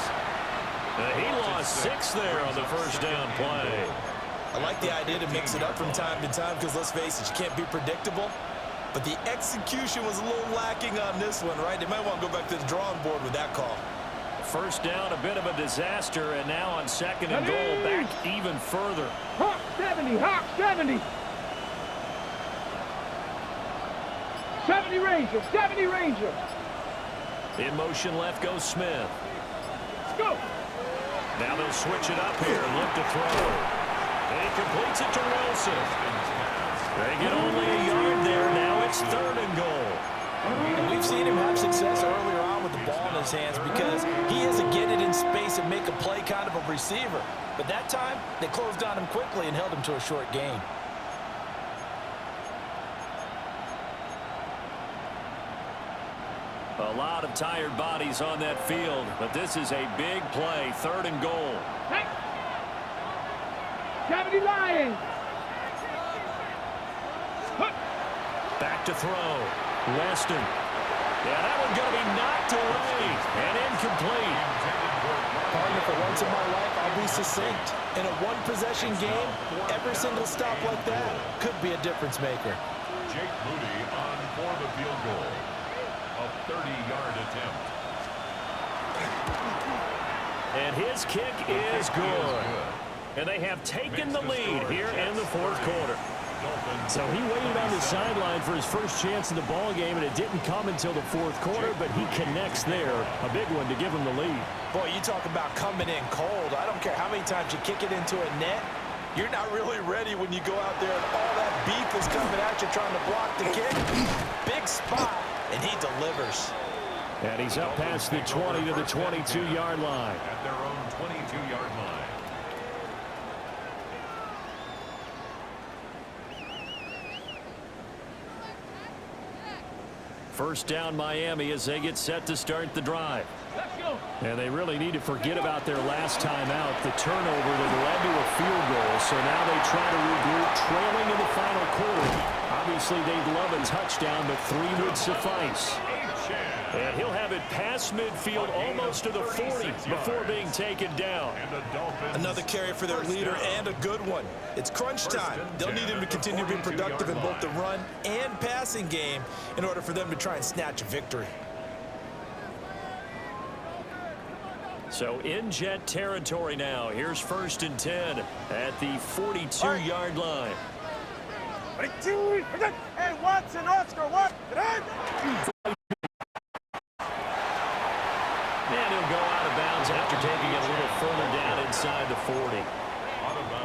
He lost 6 there on the first down play. I like the idea to mix it up from time to time because, let's face it, you can't be predictable. But the execution was a little lacking on this one, right? They might want to go back to the drawing board with that call. First down, a bit of a disaster, and now on 2nd and goal, back even further. Hawk 70, Hawk 70. 70 Ranger, 70 Ranger. In motion left goes Smith. Let's go. Now they'll switch it up here and look to throw. And he completes it to Wilson. They get only a yard there. Now it's 3rd and goal. And we've seen him have success earlier on with the ball in his hands because he is a get it in space and make a play kind of a receiver. But that time, they closed on him quickly and held him to a short gain. A lot of tired bodies on that field, but this is a big play. 3rd and goal. Hey. 70 Lions. Back to throw. Weston. Yeah, that one's going to be knocked away and incomplete. Partner, for once in my life, I'll be succinct. In a one-possession game, every single stop like that could be a difference maker. Jake Moody on for the field goal. A 30-yard attempt. And his kick is good. And they have taken the lead here in the 4th quarter. So he waited on the sideline for his first chance in the ball game, and it didn't come until the 4th quarter, but he connects there. A big one to give him the lead. Boy, you talk about coming in cold. I don't care how many times you kick it into a net. You're not really ready when you go out there and all that beef is coming at you trying to block the kick. Big spot, and he delivers. And he's up past the 20 to the 22-yard line. At their own 22-yard line. First down Miami as they get set to start the drive. Let's go. And they really need to forget about their last time out, the turnover that led to a field goal. So now they try to regroup, trailing in the final quarter. Obviously, they'd love a touchdown, but 3 would suffice. And he'll have it past midfield almost to the 40 before being taken down. Another carry for their leader and a good one. It's crunch time. They'll need him to continue to be productive in both the run and passing game in order for them to try and snatch a victory. So in Jet territory now. Here's 1st and 10 at the 42-yard line. Hey, Watson, Oscar, what? And he'll go out of bounds after taking it a little further down inside the 40.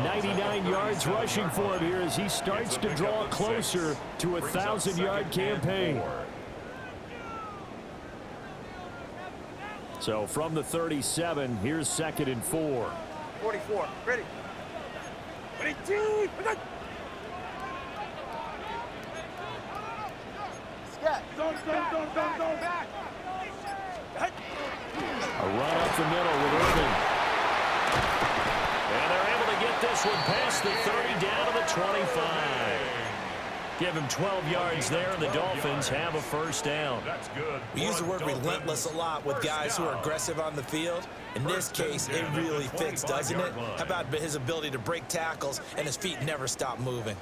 99 yards rushing for him here as he starts to draw closer to a 1,000-yard campaign. So from the 37, here's 2nd and 4. 44, ready. 22, Scat. Zone, back. A run up the middle with Irvin. And they're able to get this one past the 30 down to the 25. Give him 12 yards there, and the Dolphins have a first down. That's good. We use the word relentless a lot with guys who are aggressive on the field. In this case, it really fits, doesn't it? How about his ability to break tackles and his feet never stop moving?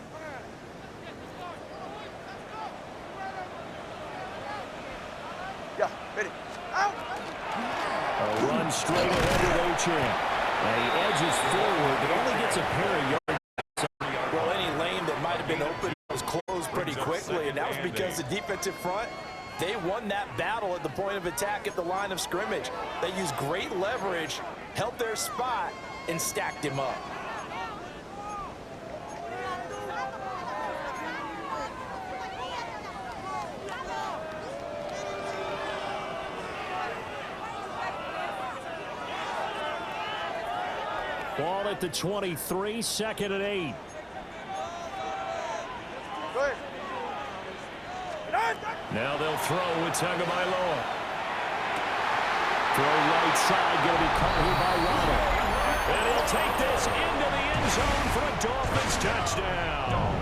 Ready. Out. A run straight ahead with Achane. And he edges forward, but only gets a pair of yards. Well, any lane that might have been open was closed pretty quickly, and that was because the defensive front, they won that battle at the point of attack at the line of scrimmage. They used great leverage, held their spot, and stacked him up. Ball at the 23, 2nd and 8. Go ahead. Now they'll throw with Tagovailoa. Throw right side, going to be caught here by Waddle. And he'll take this into the end zone for a Dolphins touchdown.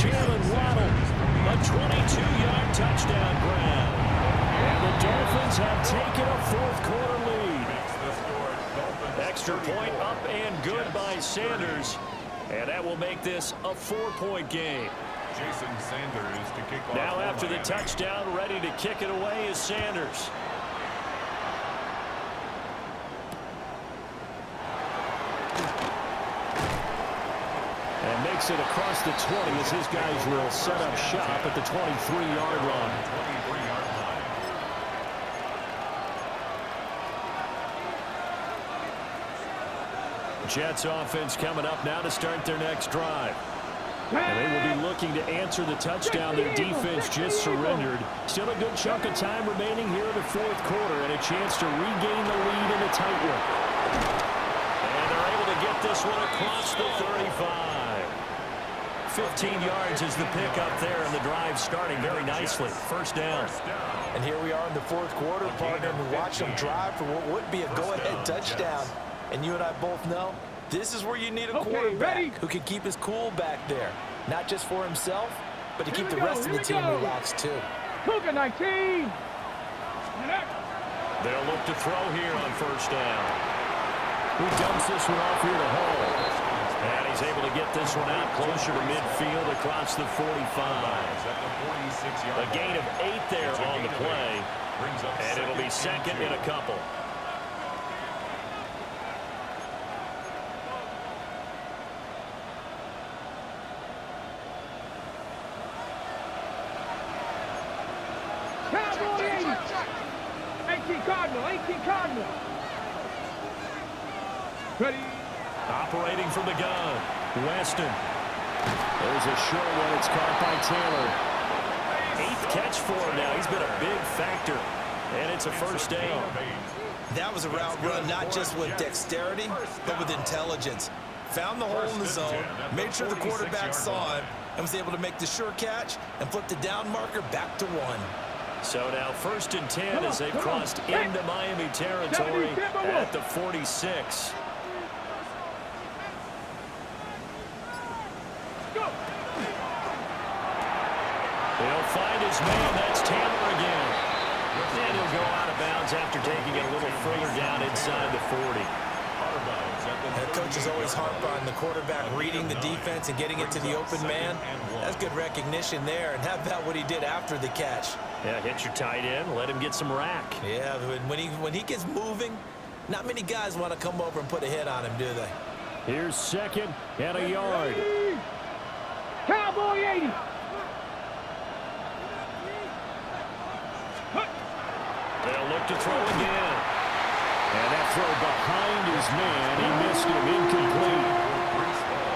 Jalen Waddle, a 22-yard touchdown grab. And the Dolphins have taken a fourth-quarter lead. Extra point up and good by Sanders. And that will make this a 4-point game. Jason Sanders to kick off. Now after the touchdown, ready to kick it away is Sanders. And makes it across the 20 as his guys will set up shop at the 23-yard line. 23-yard line. Jets offense coming up now to start their next drive. And they will be looking to answer the touchdown their defense just surrendered. Still a good chunk of time remaining here in the fourth quarter and a chance to regain the lead in the tight one. And they're able to get this one across the 35. 15 yards is the pickup there, and the drive starting very nicely. First down. And here we are in the fourth quarter, partner, and watch them drive for what would be a go-ahead touchdown. And you and I both know this is where you need a quarterback who can keep his cool back there. Not just for himself, but to keep the rest of the team relaxed too. Cougar 19. They'll look to throw here on first down. Who dumps this one off here to Hall. And he's able to get this one out closer to midfield across the 45. A gain of 8 there on the play. And it'll be second and a couple. Cowboy 18 Cardinal, 18 Cardinal. Ready. Operating from the gun, Weston. There's a short one. It's caught by Taylor. 8th catch for him now. He's been a big factor. And it's a first down. That was a route run not just with dexterity, but with intelligence. Found the hole in the zone, made sure the quarterback saw him, and was able to make the sure catch and flip the down marker back to 1. So now 1st and 10 as they've crossed into Miami territory at the 46. He'll find his man. That's Taylor again. And he'll go out of bounds after taking it a little further down inside the 40. The coaches always harp on the quarterback reading the defense and getting it to the open man. That's good recognition there. And how about what he did after the catch? Yeah, hit your tight end. Let him get some rack. Yeah, when he gets moving, not many guys want to come over and put a hit on him, do they? Here's 2nd and a yard. Cowboy 80. They'll look to throw again. And that throw behind his man. He missed him, incomplete.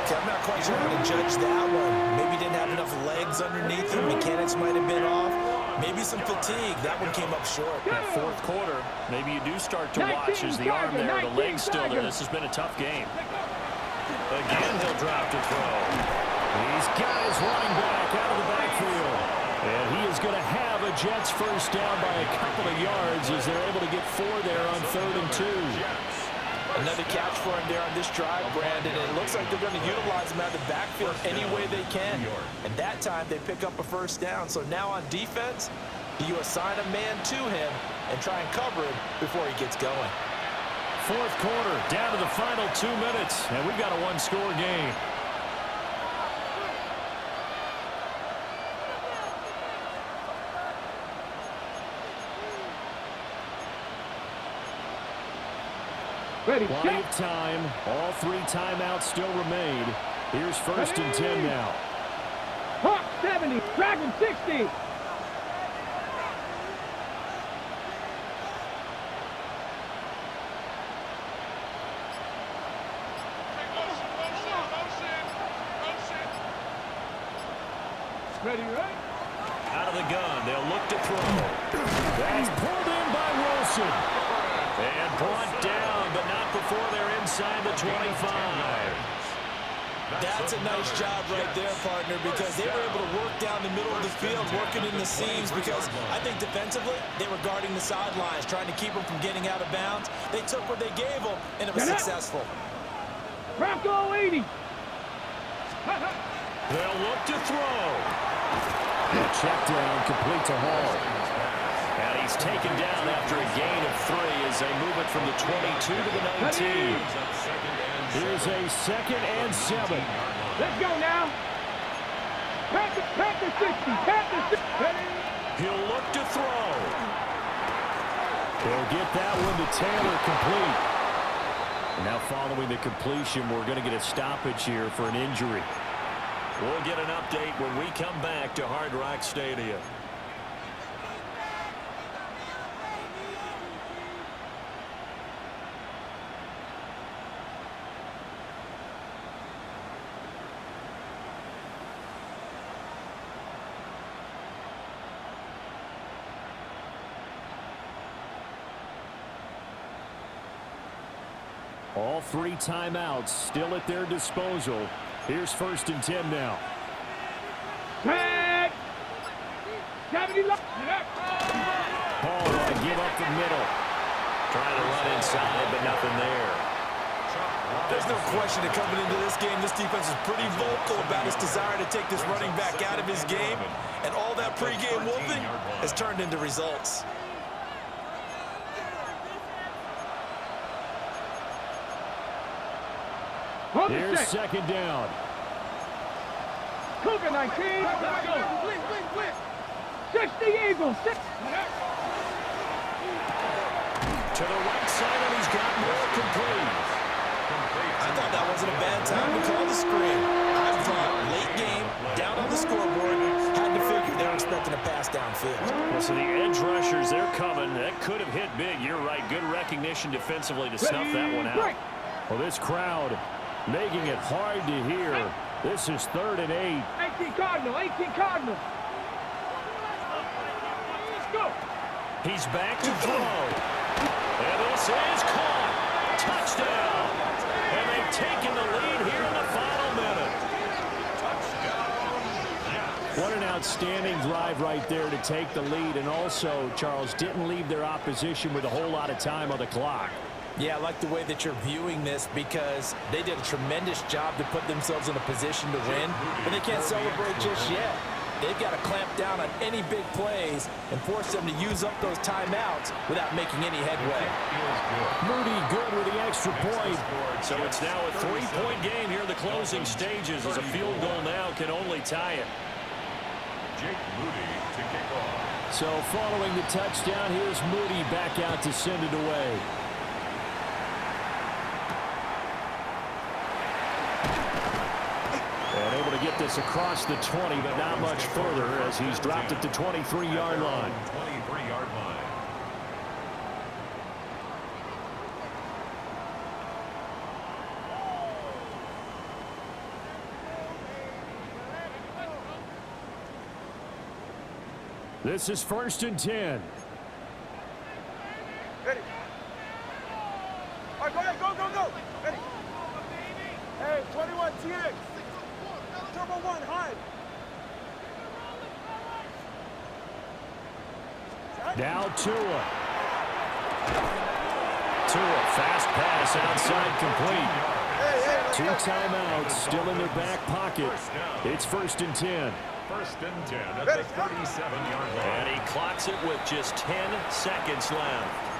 Okay, I'm not quite sure how to judge that one. Maybe didn't have enough legs underneath him. Mechanics might have been off. Maybe some fatigue. That one came up short. That fourth quarter, maybe you do start to watch as the arm there, the leg's still there. This has been a tough game. Again, he'll drop to throw. He's got his running back out of the backfield. And he is going to have a Jets first down by a couple of yards as they're able to get 4 there on 3rd and 2. Another catch for him there on this drive, Brandon. It looks like they're going to utilize him out of the backfield any way they can. And that time they pick up a first down. So now on defense, you assign a man to him and try and cover him before he gets going. Fourth quarter, down to the final 2 minutes, and we've got a one-score game. Ready, Plenty set. of time. All 3 timeouts still remain. Here's 1st and 10 now. Hawk 70, Dragon 60. Ready, right? Out of the gun, they'll look to throw. That's pulled in by Wilson. And brought down, but not before they're inside the 25. That's a nice job right there, partner, because they were able to work down the middle of the field, working in the seams, because I think defensively, they were guarding the sidelines, trying to keep them from getting out of bounds. They took what they gave them, and it was successful. Bronco 80. They'll look to throw. Check down, complete to Hall. And he's taken down after a gain of 3 as they move it from the 22 to the 19. Here's a 2nd and 7. Let's go now. Panther 60. Panther 60. Ready? He'll look to throw. He'll get that one to Taylor complete. And now following the completion, we're going to get a stoppage here for an injury. We'll get an update when we come back to Hard Rock Stadium. All 3 timeouts still at their disposal. Here's 1st and 10 now. Tag. 70 left. Paul to give up the middle. Trying to run inside, but nothing there. There's no question that coming into this game, this defense is pretty vocal about its desire to take this running back out of his game, and all that pregame wolfing has turned into results. Here's 2nd down. Cougar 19. Let's go. 60 Eagles. To the right side, and he's got more complete. I thought that wasn't a bad time to call the screen. I thought late game, down on the scoreboard, had to figure they were expecting a pass downfield. Well, so the edge rushers, they're coming. That could have hit big. You're right. Good recognition defensively to snuff that one out. Well, this crowd making it hard to hear. This is 3rd and 8. 18 Cardinal. 18 Cardinal. Let's go. He's back to throw. And this is caught. Touchdown. And they've taken the lead here in the final minute. What an outstanding drive right there to take the lead. And also, Charles, didn't leave their opposition with a whole lot of time on the clock. Yeah, I like the way that you're viewing this because they did a tremendous job to put themselves in a position to win, but they can't celebrate just yet. They've got to clamp down on any big plays and force them to use up those timeouts without making any headway. Moody good with the extra point. So it's now a 3-point game here in the closing stages as a field goal now can only tie it. Jake Moody to kick off. So following the touchdown, here's Moody back out to send it away. And able to get this across the 20, but not much further as he's dropped it to 23-yard line. 23-yard line. This is 1st and 10. Ready. All right, go ahead, go. Ready. Hey, 21, TX. Turbo 1, hide. Now Tua. Fast pass outside complete. 2 timeouts still in their back pocket. It's 1st and 10. 1st and 10 at the 37-yard line. And he clocks it with just 10 seconds left.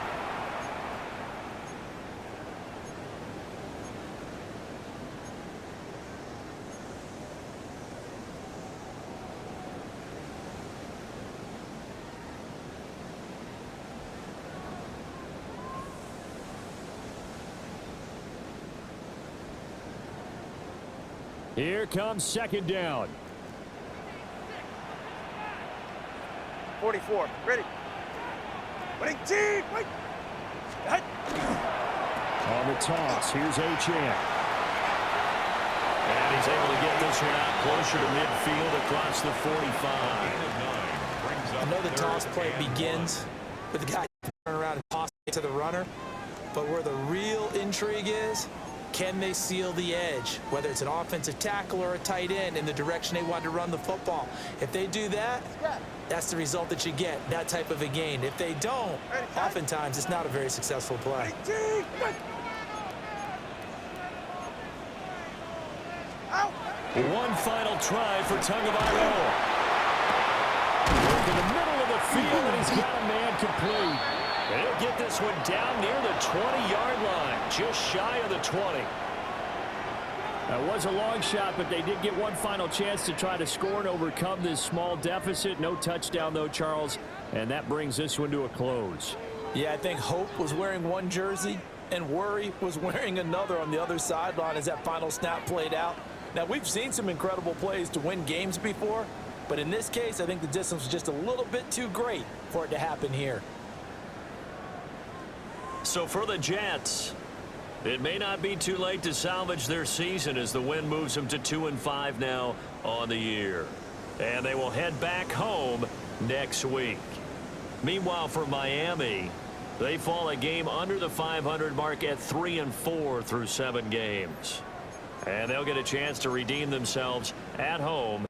Here comes second down. 44. Ready. Wait, team. Wait. Hey. On the toss, here's Achane. And he's able to get this one out closer to midfield across the 45. I know the toss play begins with the guy turning around and tossing it to the runner, but where the real intrigue is, can they seal the edge, whether it's an offensive tackle or a tight end, in the direction they want to run the football? If they do that, that's the result that you get, that type of a gain. If they don't, oftentimes it's not a very successful play. One final try for Tagovailoa. Look in the middle of the field, and he's got a man complete. And he'll get this one down near the 20-yard line, just shy of the 20. That was a long shot, but they did get one final chance to try to score and overcome this small deficit. No touchdown, though, Charles, and that brings this one to a close. Yeah, I think Hope was wearing one jersey and Worry was wearing another on the other sideline as that final snap played out. Now, we've seen some incredible plays to win games before, but in this case, I think the distance was just a little bit too great for it to happen here. So for the Jets, it may not be too late to salvage their season as the win moves them to 2-5 now on the year. And they will head back home next week. Meanwhile, for Miami, they fall a game under the 500 mark at 3-4 through 7 games. And they'll get a chance to redeem themselves at home